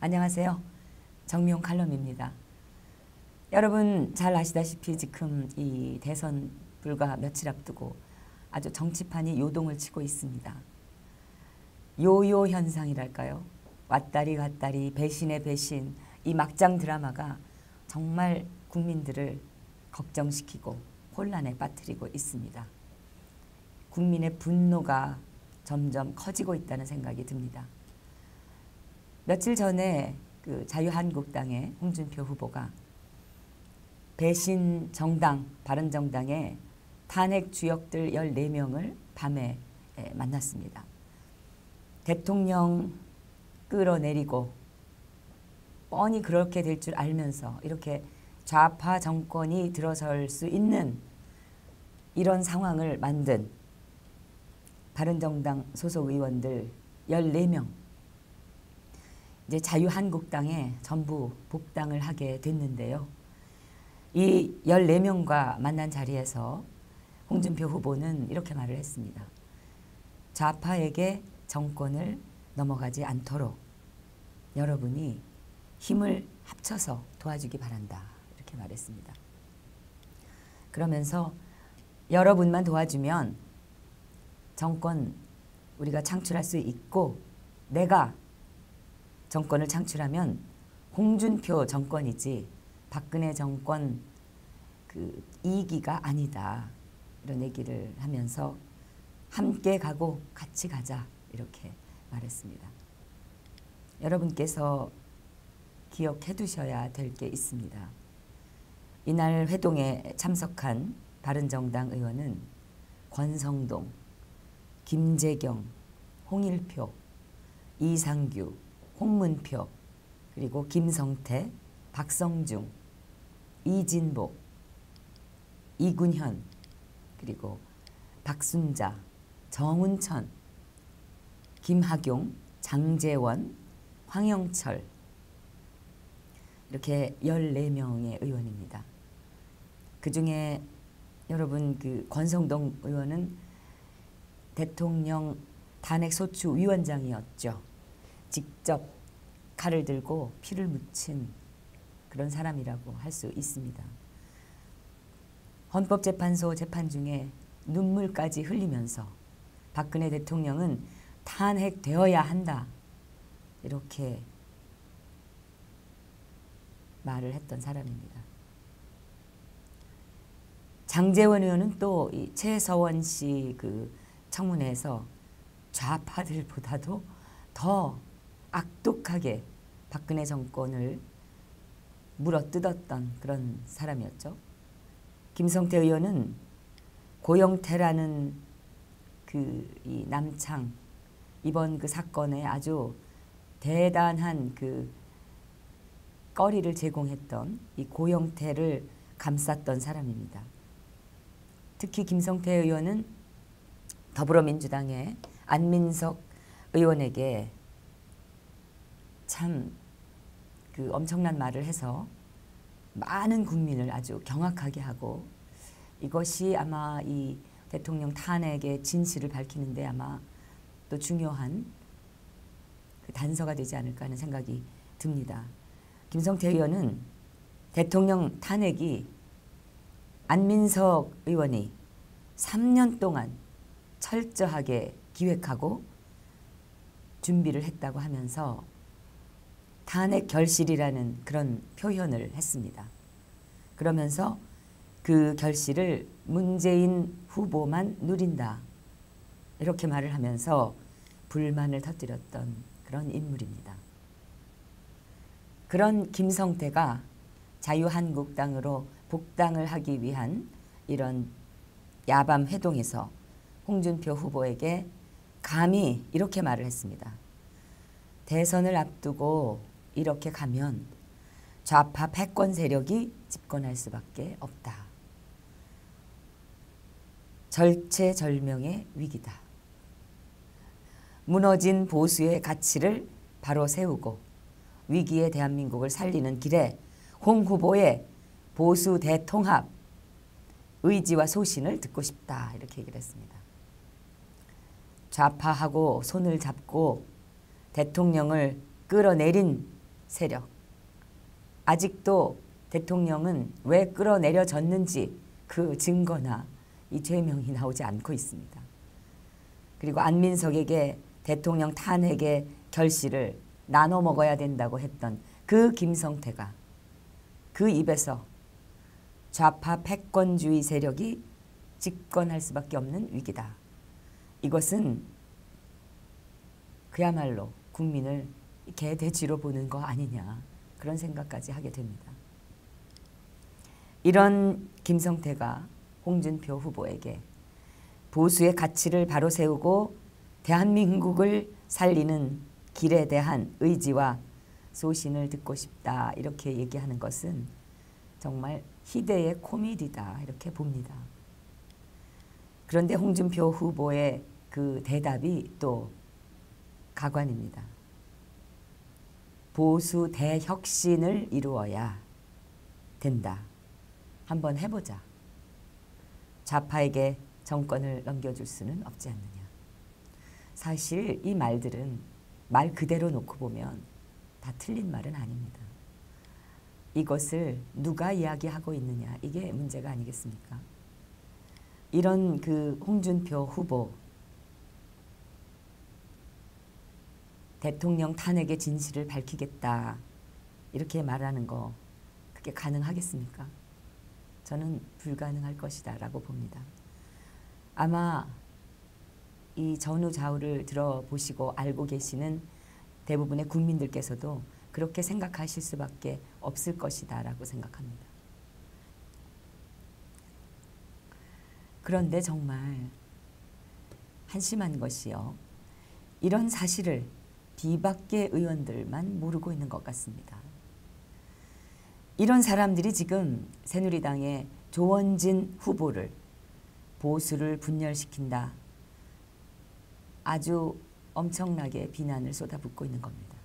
안녕하세요. 정미용 칼럼입니다. 여러분 잘 아시다시피 지금 이 대선 불과 며칠 앞두고 아주 정치판이 요동을 치고 있습니다. 요요 현상이랄까요? 왔다리 갔다리 배신의 배신, 이 막장 드라마가 정말 국민들을 걱정시키고 혼란에 빠뜨리고 있습니다. 국민의 분노가 점점 커지고 있다는 생각이 듭니다. 며칠 전에 그 자유한국당의 홍준표 후보가 배신 정당, 바른정당의 탄핵 주역들 14명을 밤에 만났습니다. 대통령 끌어내리고 뻔히 그렇게 될 줄 알면서 이렇게 좌파 정권이 들어설 수 있는 이런 상황을 만든 바른정당 소속 의원들 14명 이제 자유한국당에 전부 복당을 하게 됐는데요. 이 14명과 만난 자리에서 홍준표 후보는 이렇게 말을 했습니다. 좌파에게 정권을 넘어가지 않도록 여러분이 힘을 합쳐서 도와주기 바란다. 이렇게 말했습니다. 그러면서 여러분만 도와주면 정권 우리가 창출할 수 있고 내가 정권을 창출하면 홍준표 정권이지 박근혜 정권 그 2기가 아니다. 이런 얘기를 하면서 함께 가고 같이 가자. 이렇게 말했습니다. 여러분께서 기억해 두셔야 될 게 있습니다. 이날 회동에 참석한 바른정당 의원은 권성동, 김재경, 홍일표, 이상규, 홍문표, 그리고 김성태, 박성중, 이진복, 이군현, 그리고 박순자, 정운천, 김학용, 장재원, 황영철 이렇게 14명의 의원입니다. 그중에 여러분 그 권성동 의원은 대통령 탄핵소추위원장이었죠. 직접 칼을 들고 피를 묻힌 그런 사람이라고 할 수 있습니다. 헌법재판소 재판 중에 눈물까지 흘리면서 박근혜 대통령은 탄핵되어야 한다. 이렇게 말을 했던 사람입니다. 장재원 의원은 또 이 최서원 씨 그 청문회에서 좌파들보다도 더 악독하게 박근혜 정권을 물어뜯었던 그런 사람이었죠. 김성태 의원은 고영태라는 이 남창 이번 그 사건에 아주 대단한 그 거리를 제공했던 이 고영태를 감쌌던 사람입니다. 특히 김성태 의원은 더불어민주당의 안민석 의원에게 참 그 엄청난 말을 해서 많은 국민을 아주 경악하게 하고 이것이 아마 이 대통령 탄핵의 진실을 밝히는데 아마 또 중요한 그 단서가 되지 않을까 하는 생각이 듭니다. 김성태 의원은 대통령 탄핵이 안민석 의원이 3년 동안 철저하게 기획하고 준비를 했다고 하면서 탄핵 결실이라는 그런 표현을 했습니다. 그러면서 그 결실을 문재인 후보만 누린다. 이렇게 말을 하면서 불만을 터뜨렸던 그런 인물입니다. 그런 김성태가 자유한국당으로 복당을 하기 위한 이런 야밤 회동에서 홍준표 후보에게 감히 이렇게 말을 했습니다. 대선을 앞두고 이렇게 가면 좌파 패권 세력이 집권할 수밖에 없다. 절체절명의 위기다. 무너진 보수의 가치를 바로 세우고 위기의 대한민국을 살리는 길에 홍 후보의 보수 대통합 의지와 소신을 듣고 싶다. 이렇게 얘기를 했습니다. 좌파하고 손을 잡고 대통령을 끌어내린 세력. 아직도 대통령은 왜 끌어내려졌는지 그 증거나 이 죄명이 나오지 않고 있습니다. 그리고 안민석에게 대통령 탄핵의 결실을 나눠 먹어야 된다고 했던 그 김성태가 그 입에서 좌파 패권주의 세력이 집권할 수밖에 없는 위기다. 이것은 그야말로 국민을 개돼지로 보는 거 아니냐, 그런 생각까지 하게 됩니다. 이런 김성태가 홍준표 후보에게 보수의 가치를 바로 세우고 대한민국을 살리는 길에 대한 의지와 소신을 듣고 싶다, 이렇게 얘기하는 것은 정말 희대의 코미디다, 이렇게 봅니다. 그런데 홍준표 후보의 그 대답이 또 가관입니다. 보수 대혁신을 이루어야 된다. 한번 해보자. 좌파에게 정권을 넘겨줄 수는 없지 않느냐. 사실 이 말들은 말 그대로 놓고 보면 다 틀린 말은 아닙니다. 이것을 누가 이야기하고 있느냐, 이게 문제가 아니겠습니까? 이런 그 홍준표 후보 대통령 탄핵의 진실을 밝히겠다, 이렇게 말하는 거 그게 가능하겠습니까? 저는 불가능할 것이다 라고 봅니다. 아마 이 전후좌우를 들어보시고 알고 계시는 대부분의 국민들께서도 그렇게 생각하실 수밖에 없을 것이다 라고 생각합니다. 그런데 정말 한심한 것이요, 이런 사실을 비박계 의원들만 모르고 있는 것 같습니다. 이런 사람들이 지금 새누리당의 조원진 후보를 보수를 분열시킨다, 아주 엄청나게 비난을 쏟아붓고 있는 겁니다.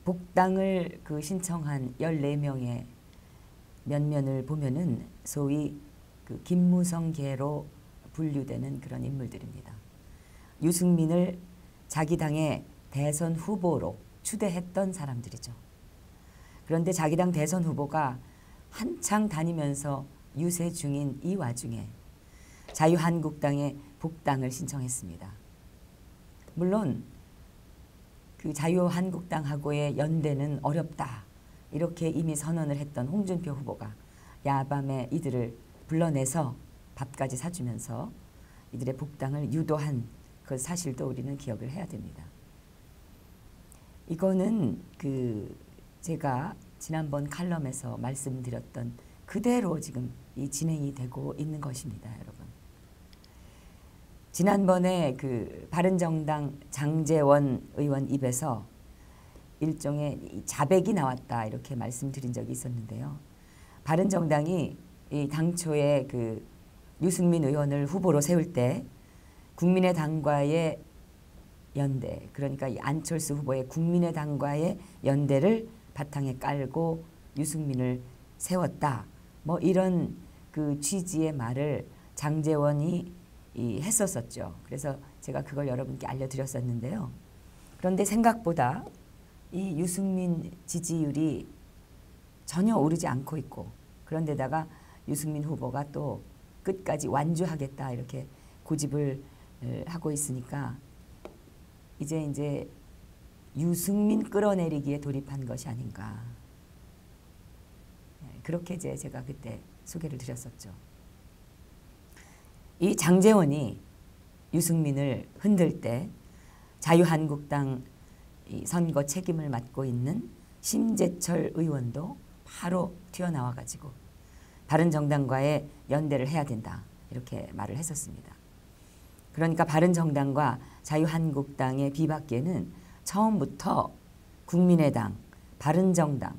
복당을 신청한 14명의 면면을 보면은 소위 김무성계로 분류되는 그런 인물들입니다. 유승민을 자기 당의 대선 후보로 추대했던 사람들이죠. 그런데 자기 당 대선 후보가 한창 다니면서 유세 중인 이 와중에 자유한국당에 복당을 신청했습니다. 물론 그 자유한국당하고의 연대는 어렵다, 이렇게 이미 선언을 했던 홍준표 후보가 야밤에 이들을 불러내서 밥까지 사주면서 이들의 복당을 유도한 그 사실도 우리는 기억을 해야 됩니다. 이거는 제가 지난번 칼럼에서 말씀드렸던 그대로 지금 이 진행이 되고 있는 것입니다, 여러분. 지난번에 바른정당 장제원 의원 입에서 일종의 자백이 나왔다, 이렇게 말씀드린 적이 있었는데요. 바른정당이 이 당초에 유승민 의원을 후보로 세울 때 국민의당과의 연대, 그러니까 이 안철수 후보의 국민의당과의 연대를 바탕에 깔고 유승민을 세웠다, 뭐 이런 취지의 말을 장제원이 했었었죠. 그래서 제가 그걸 여러분께 알려드렸었는데요. 그런데 생각보다 이 유승민 지지율이 전혀 오르지 않고 있고, 그런데다가 유승민 후보가 또 끝까지 완주하겠다, 이렇게 고집을 하고 있으니까 이제 유승민 끌어내리기에 돌입한 것이 아닌가, 그렇게 제가 그때 소개를 드렸었죠. 이 장제원이 유승민을 흔들 때 자유한국당 선거 책임을 맡고 있는 심재철 의원도 바로 튀어나와 가지고 바른정당과의 연대를 해야 된다, 이렇게 말을 했었습니다. 그러니까 바른정당과 자유한국당의 비박계는 처음부터 국민의당, 바른정당,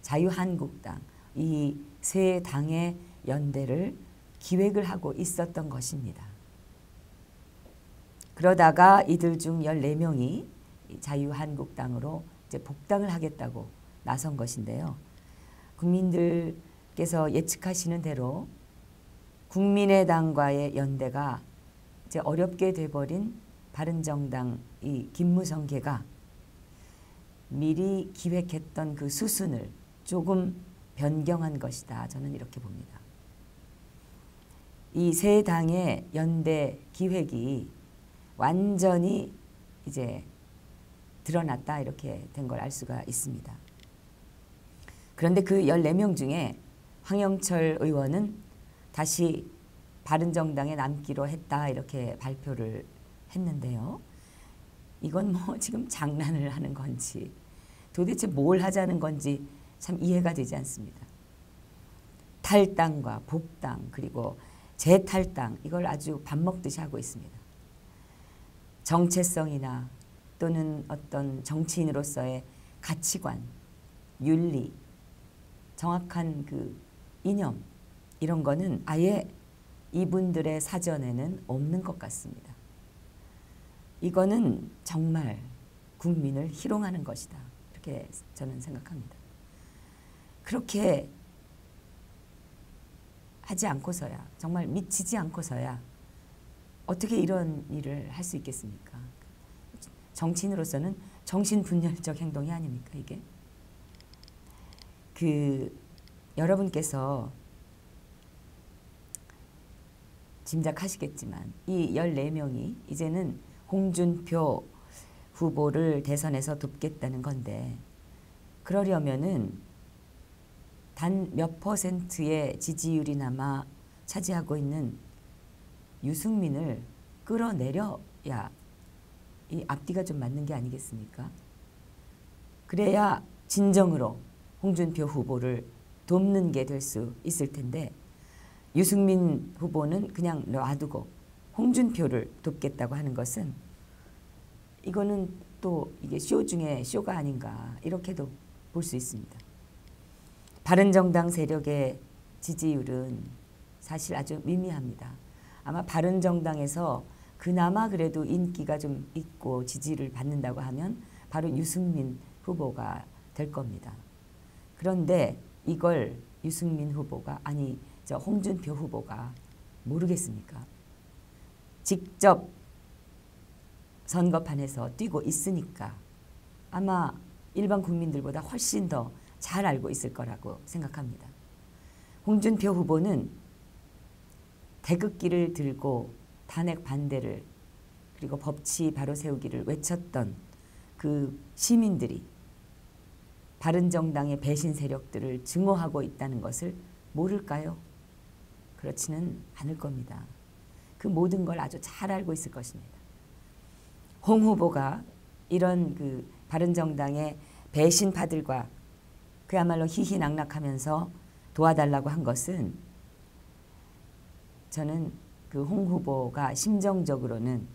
자유한국당 이 세 당의 연대를 기획을 하고 있었던 것입니다. 그러다가 이들 중 14명이 자유한국당으로 이제 복당을 하겠다고 나선 것인데요. 국민들께서 예측하시는 대로 국민의당과의 연대가 이제 어렵게 돼버린 바른정당 이 김무성계가 미리 기획했던 그 수순을 조금 변경한 것이다. 저는 이렇게 봅니다. 이 세 당의 연대 기획이 완전히 이제 드러났다 이렇게 된 걸 알 수가 있습니다. 그런데 그 14명 중에 황영철 의원은 다시 바른정당에 남기로 했다 이렇게 발표를 했는데요. 이건 뭐 지금 장난을 하는 건지 도대체 뭘 하자는 건지 참 이해가 되지 않습니다. 탈당과 복당 그리고 재탈당 이걸 아주 밥 먹듯이 하고 있습니다. 정체성이나 또는 어떤 정치인으로서의 가치관, 윤리, 정확한 그 이념 이런 거는 아예 이분들의 사전에는 없는 것 같습니다. 이거는 정말 국민을 희롱하는 것이다. 이렇게 저는 생각합니다. 그렇게 하지 않고서야 정말 미치지 않고서야 어떻게 이런 일을 할 수 있겠습니까? 정치인으로서는 정신분열적 행동이 아닙니까 이게? 여러분께서 짐작하시겠지만 이 14명이 이제는 홍준표 후보를 대선에서 돕겠다는 건데 그러려면은 단 몇 퍼센트의 지지율이나마 차지하고 있는 유승민을 끌어내려야 이 앞뒤가 좀 맞는 게 아니겠습니까? 그래야 진정으로 홍준표 후보를 돕는 게 될 수 있을 텐데 유승민 후보는 그냥 놔두고 홍준표를 돕겠다고 하는 것은 이거는 또 이게 쇼 중에 쇼가 아닌가 이렇게도 볼 수 있습니다. 바른정당 세력의 지지율은 사실 아주 미미합니다. 아마 바른정당에서 그나마 그래도 인기가 좀 있고 지지를 받는다고 하면 바로 유승민 후보가 될 겁니다. 그런데 이걸 유승민 후보가 아니 저 홍준표 후보가 모르겠습니까? 직접 선거판에서 뛰고 있으니까 아마 일반 국민들보다 훨씬 더 잘 알고 있을 거라고 생각합니다. 홍준표 후보는 태극기를 들고 탄핵 반대를 그리고 법치 바로 세우기를 외쳤던 그 시민들이 바른정당의 배신 세력들을 증오하고 있다는 것을 모를까요? 그렇지는 않을 겁니다. 그 모든 걸 아주 잘 알고 있을 것입니다. 홍 후보가 이런 그 바른정당의 배신파들과 그야말로 희희낙낙하면서 도와달라고 한 것은 저는 그 홍 후보가 심정적으로는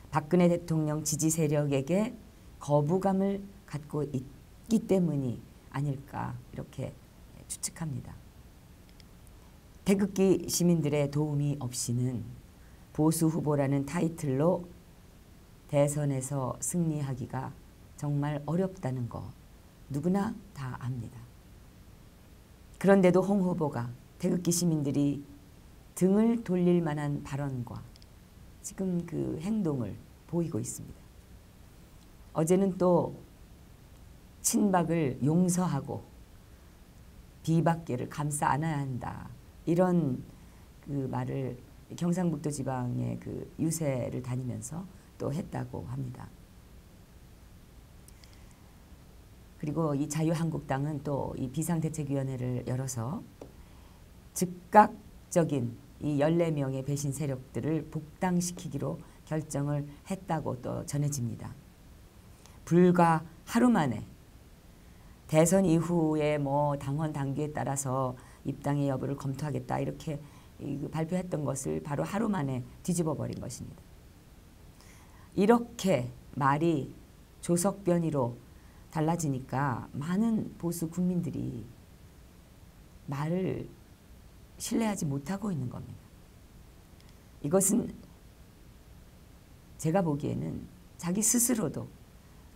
박근혜 대통령 지지 세력에게 거부감을 갖고 있기 때문이 아닐까 이렇게 추측합니다. 태극기 시민들의 도움이 없이는 보수 후보라는 타이틀로 대선에서 승리하기가 정말 어렵다는 거 누구나 다 압니다. 그런데도 홍 후보가 태극기 시민들이 등을 돌릴 만한 발언과 지금 그 행동을 보이고 있습니다. 어제는 또 친박을 용서하고 비박계를 감싸 안아야 한다. 이런 그 말을 경상북도 지방의 그 유세를 다니면서 또 했다고 합니다. 그리고 이 자유한국당은 또 이 비상대책위원회를 열어서 즉각적인 이 14명의 배신 세력들을 복당시키기로 결정을 했다고 또 전해집니다. 불과 하루 만에 대선 이후에 뭐 당원 당규에 따라서 입당의 여부를 검토하겠다 이렇게 발표했던 것을 바로 하루 만에 뒤집어 버린 것입니다. 이렇게 말이 조석변이로 달라지니까 많은 보수 국민들이 말을 신뢰하지 못하고 있는 겁니다. 이것은 제가 보기에는 자기 스스로도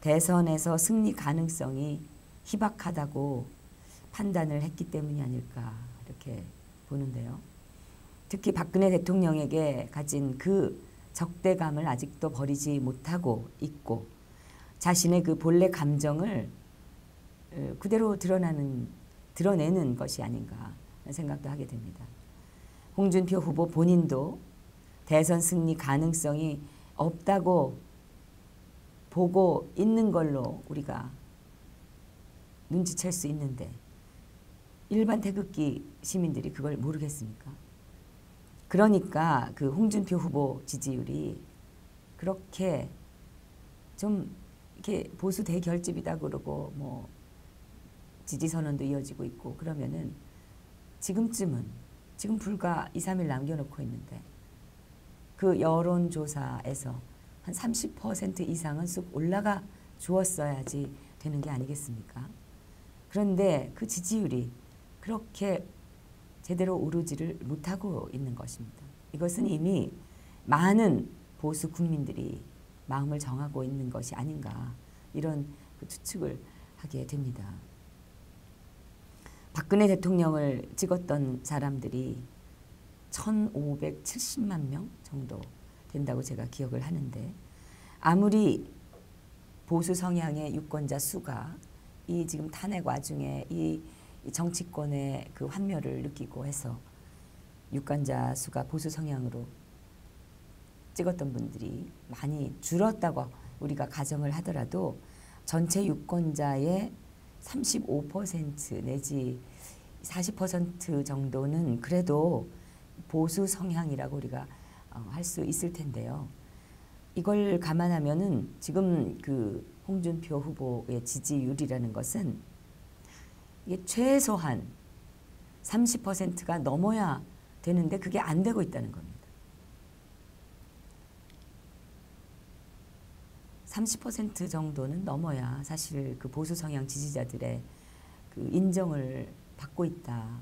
대선에서 승리 가능성이 희박하다고 판단을 했기 때문이 아닐까 이렇게 보는데요. 특히 박근혜 대통령에게 가진 그 적대감을 아직도 버리지 못하고 있고 자신의 그 본래 감정을 그대로 드러내는 것이 아닌가 생각도 하게 됩니다. 홍준표 후보 본인도 대선 승리 가능성이 없다고 보고 있는 걸로 우리가 눈치챌 수 있는데 일반 태극기 시민들이 그걸 모르겠습니까? 그러니까 그 홍준표 후보 지지율이 그렇게 좀 이렇게 보수 대결집이다 그러고 뭐 지지 선언도 이어지고 있고 그러면은 지금쯤은 지금 불과 2, 3일 남겨놓고 있는데 그 여론조사에서 한 30% 이상은 쑥 올라가 주었어야지 되는 게 아니겠습니까? 그런데 그 지지율이 그렇게 제대로 오르지를 못하고 있는 것입니다. 이것은 이미 많은 보수 국민들이 마음을 정하고 있는 것이 아닌가 이런 그 추측을 하게 됩니다. 박근혜 대통령을 찍었던 사람들이 1570만 명 정도 된다고 제가 기억을 하는데 아무리 보수 성향의 유권자 수가 이 지금 탄핵 와중에 이 정치권의 그 환멸을 느끼고 해서 유권자 수가 보수 성향으로 찍었던 분들이 많이 줄었다고 우리가 가정을 하더라도 전체 유권자의 35% 내지 40% 정도는 그래도 보수 성향이라고 우리가 할 수 있을 텐데요. 이걸 감안하면은 지금 그 홍준표 후보의 지지율이라는 것은 이게 최소한 30%가 넘어야 되는데 그게 안 되고 있다는 겁니다. 30% 정도는 넘어야 사실 그 보수 성향 지지자들의 그 인정을 받고 있다.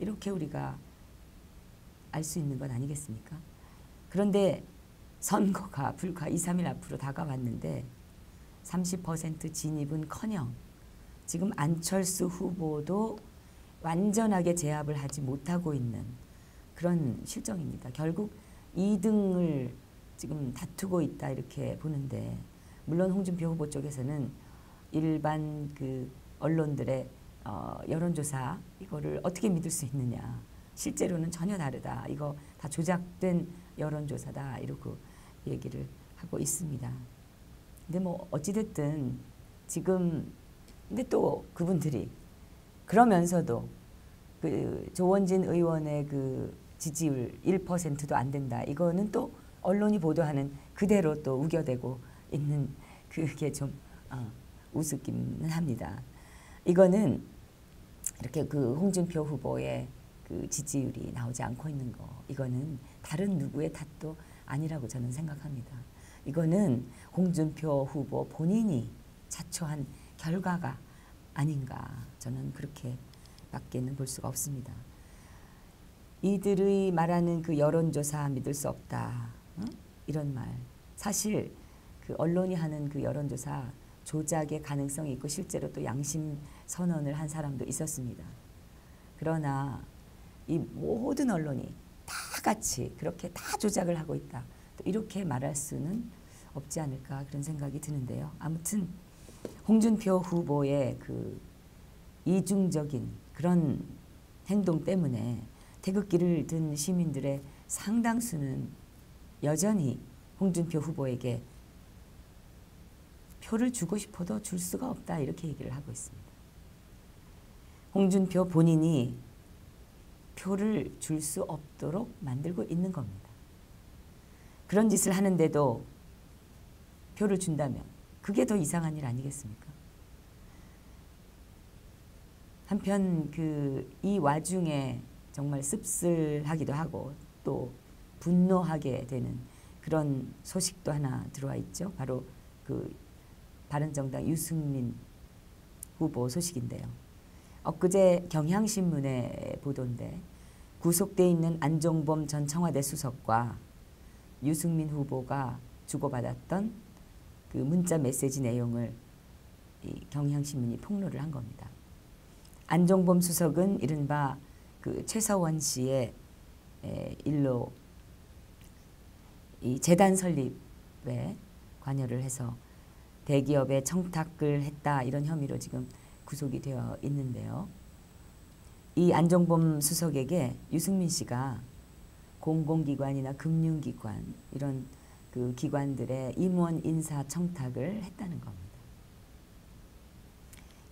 이렇게 우리가 알 수 있는 건 아니겠습니까? 그런데 선거가 불과 2, 3일 앞으로 다가왔는데 30% 진입은커녕 지금 안철수 후보도 완전하게 제압을 하지 못하고 있는 그런 실정입니다. 결국 2등을 지금 다투고 있다 이렇게 보는데 물론 홍준표 후보 쪽에서는 일반 그 언론들의 여론조사 이거를 어떻게 믿을 수 있느냐. 실제로는 전혀 다르다. 이거 다 조작된 여론조사다. 이러고 얘기를 하고 있습니다. 근데 뭐 어찌됐든 지금 근데 또 그분들이 그러면서도 그 조원진 의원의 그 지지율 1%도 안 된다. 이거는 또 언론이 보도하는 그대로 또 우겨대고 있는 그게 좀 우습기는 합니다. 이거는 이렇게 그 홍준표 후보의 그 지지율이 나오지 않고 있는 거 이거는 다른 누구의 탓도 아니라고 저는 생각합니다. 이거는 홍준표 후보 본인이 자초한 결과가 아닌가 저는 그렇게밖에는 볼 수가 없습니다. 이들의 말하는 그 여론조사 믿을 수 없다. 이런 말 사실 그 언론이 하는 그 여론조사 조작의 가능성이 있고 실제로 또 양심 선언을 한 사람도 있었습니다. 그러나 이 모든 언론이 다 같이 그렇게 다 조작을 하고 있다. 또 이렇게 말할 수는 없지 않을까 그런 생각이 드는데요. 아무튼 홍준표 후보의 그 이중적인 그런 행동 때문에 태극기를 든 시민들의 상당수는 여전히 홍준표 후보에게 표를 주고 싶어도 줄 수가 없다 이렇게 얘기를 하고 있습니다. 홍준표 본인이 표를 줄 수 없도록 만들고 있는 겁니다. 그런 짓을 하는데도 표를 준다면 그게 더 이상한 일 아니겠습니까? 한편 이 와중에 정말 씁쓸하기도 하고 또 분노하게 되는 그런 소식도 하나 들어와 있죠. 바로 그 바른정당 유승민 후보 소식인데요. 엊그제 경향신문의 보도인데 구속돼 있는 안종범 전 청와대 수석과 유승민 후보가 주고받았던 그 문자 메시지 내용을 이 경향신문이 폭로를 한 겁니다. 안종범 수석은 이른바 그 최서원 씨의 일로 이 재단 설립에 관여를 해서 대기업에 청탁을 했다 이런 혐의로 지금 구속이 되어 있는데요. 이 안종범 수석에게 유승민 씨가 공공기관이나 금융기관 이런 그 기관들의 임원 인사 청탁을 했다는 겁니다.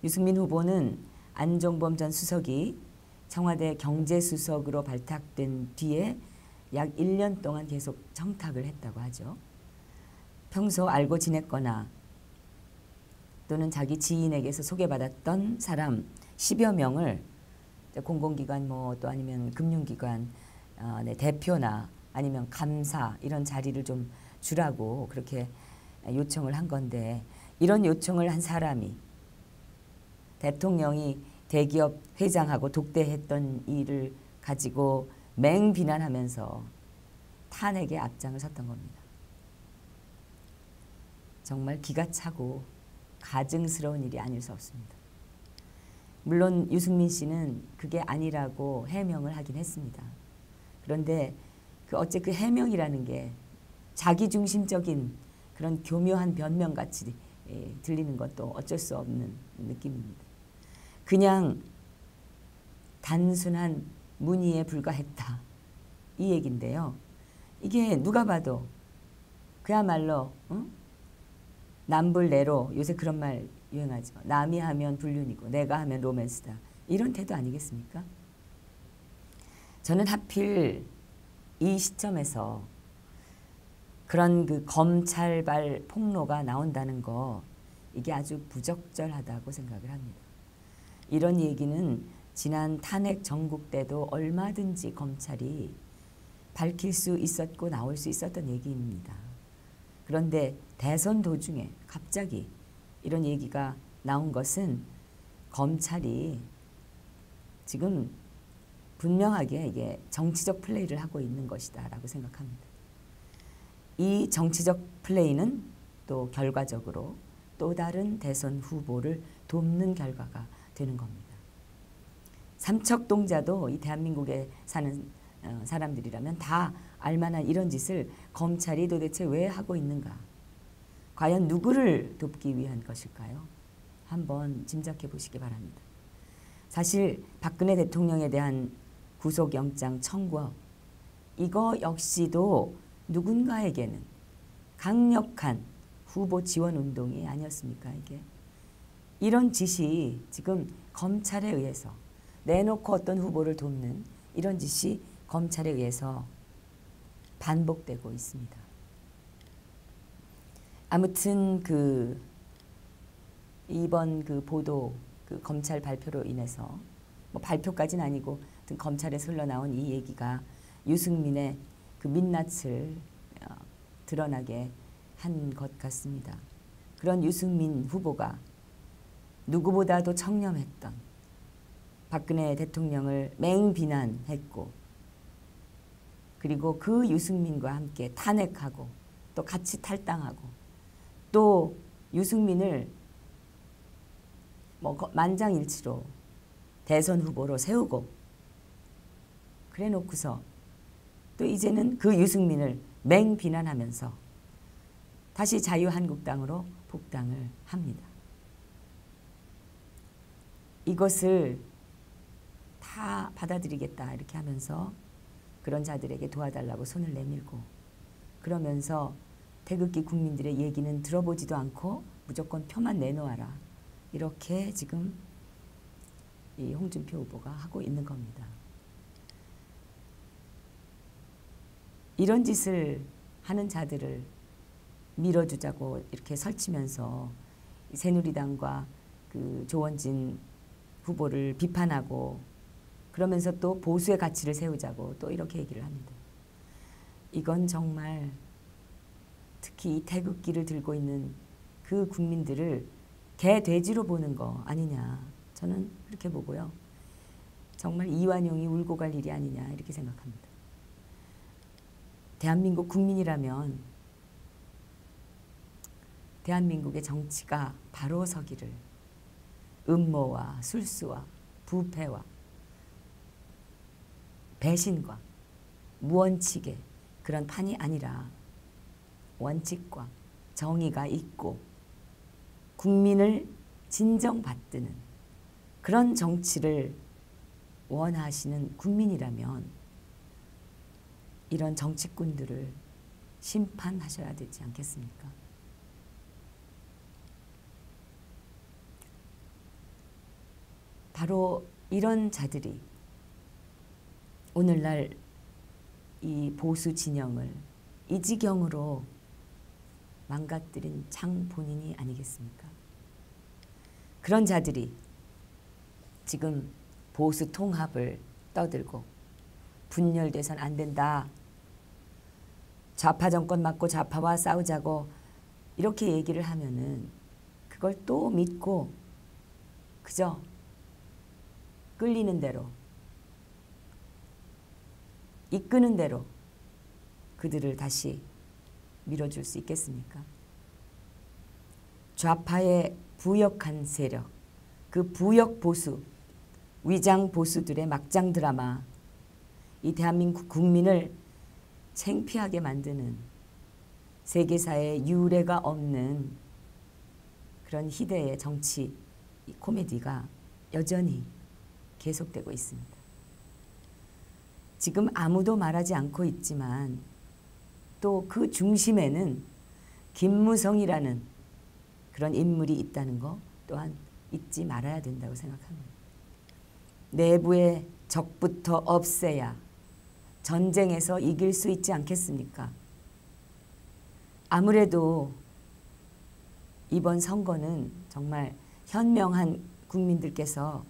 유승민 후보는 안종범 전 수석이 청와대 경제수석으로 발탁된 뒤에 약 1년 동안 계속 청탁을 했다고 하죠. 평소 알고 지냈거나 또는 자기 지인에게서 소개받았던 사람 10여 명을 공공기관 뭐 또 아니면 금융기관 대표나 아니면 감사 이런 자리를 좀 주라고 그렇게 요청을 한 건데, 이런 요청을 한 사람이 대통령이 대기업 회장하고 독대했던 일을 가지고 맹비난하면서 탄핵에 앞장을 섰던 겁니다. 정말 기가 차고 가증스러운 일이 아닐 수 없습니다. 물론 유승민 씨는 그게 아니라고 해명을 하긴 했습니다. 그런데 어째 그 해명이라는 게 자기중심적인 그런 교묘한 변명같이 들리는 것도 어쩔 수 없는 느낌입니다. 그냥 단순한 문의에 불과했다 이 얘기인데요. 이게 누가 봐도 그야말로 남불내로, 요새 그런 말 유행하죠. 남이 하면 불륜이고 내가 하면 로맨스다, 이런 태도 아니겠습니까? 저는 하필 이 시점에서 그런 그 검찰발 폭로가 나온다는 거, 이게 아주 부적절하다고 생각을 합니다. 이런 얘기는 지난 탄핵 정국 때도 얼마든지 검찰이 밝힐 수 있었고 나올 수 있었던 얘기입니다. 그런데 대선 도중에 갑자기 이런 얘기가 나온 것은 검찰이 지금 분명하게 이게 정치적 플레이를 하고 있는 것이다 라고 생각합니다. 이 정치적 플레이는 또 결과적으로 또 다른 대선 후보를 돕는 결과가 되는 겁니다. 삼척동자도 이 대한민국에 사는 사람들이라면 다 알만한 이런 짓을 검찰이 도대체 왜 하고 있는가? 과연 누구를 돕기 위한 것일까요? 한번 짐작해 보시기 바랍니다. 사실 박근혜 대통령에 대한 구속영장 청구, 이거 역시도 누군가에게는 강력한 후보 지원 운동이 아니었습니까? 이게 이런 짓이 지금 검찰에 의해서 내놓고 어떤 후보를 돕는 이런 짓이 검찰에 의해서 반복되고 있습니다. 아무튼 이번 보도 검찰 발표로 인해서 뭐 발표까지는 아니고 검찰에서 흘러나온 이 얘기가 유승민의 민낯을 드러나게 한 것 같습니다. 그런 유승민 후보가 누구보다도 청렴했던 박근혜 대통령을 맹비난했고, 그리고 그 유승민과 함께 탄핵하고 또 같이 탈당하고 또 유승민을 만장일치로 대선 후보로 세우고 그래 놓고서 또 이제는 그 유승민을 맹비난하면서 다시 자유한국당으로 복당을 합니다. 이것을 다 받아들이겠다 이렇게 하면서 그런 자들에게 도와달라고 손을 내밀고, 그러면서 태극기 국민들의 얘기는 들어보지도 않고 무조건 표만 내놓아라, 이렇게 지금 이 홍준표 후보가 하고 있는 겁니다. 이런 짓을 하는 자들을 밀어주자고 이렇게 설치면서 새누리당과 조원진 후보를 비판하고, 그러면서 또 보수의 가치를 세우자고 또 이렇게 얘기를 합니다. 이건 정말 특히 이 태극기를 들고 있는 그 국민들을 개돼지로 보는 거 아니냐, 저는 그렇게 보고요. 정말 이완용이 울고 갈 일이 아니냐 이렇게 생각합니다. 대한민국 국민이라면 대한민국의 정치가 바로 서기를, 음모와 술수와 부패와 배신과 무원칙의 그런 판이 아니라 원칙과 정의가 있고 국민을 진정받드는 그런 정치를 원하시는 국민이라면 이런 정치꾼들을 심판하셔야 되지 않겠습니까? 바로 이런 자들이 오늘날 이 보수 진영을 이 지경으로 망가뜨린 장 본인이 아니겠습니까? 그런 자들이 지금 보수 통합을 떠들고 분열돼선 안 된다. 좌파 정권 맞고 좌파와 싸우자고 이렇게 얘기를 하면은 그걸 또 믿고 그저 끌리는 대로 이끄는 대로 그들을 다시 밀어줄 수 있겠습니까? 좌파의 부역한 세력, 그 부역 보수, 위장 보수들의 막장 드라마, 이 대한민국 국민을 창피하게 만드는 세계사에 유례가 없는 그런 희대의 정치 코미디가 여전히 계속되고 있습니다. 지금 아무도 말하지 않고 있지만 또 그 중심에는 김무성이라는 그런 인물이 있다는 거 또한 잊지 말아야 된다고 생각합니다. 내부의 적부터 없애야 전쟁에서 이길 수 있지 않겠습니까? 아무래도 이번 선거는 정말 현명한 국민들께서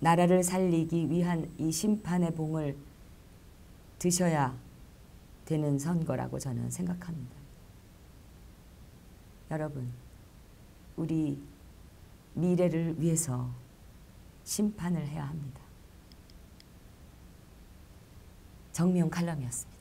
나라를 살리기 위한 이 심판의 봉을 드셔야 되는 선거라고 저는 생각합니다. 여러분, 우리 미래를 위해서 심판을 해야 합니다. 정미용 칼럼이었습니다.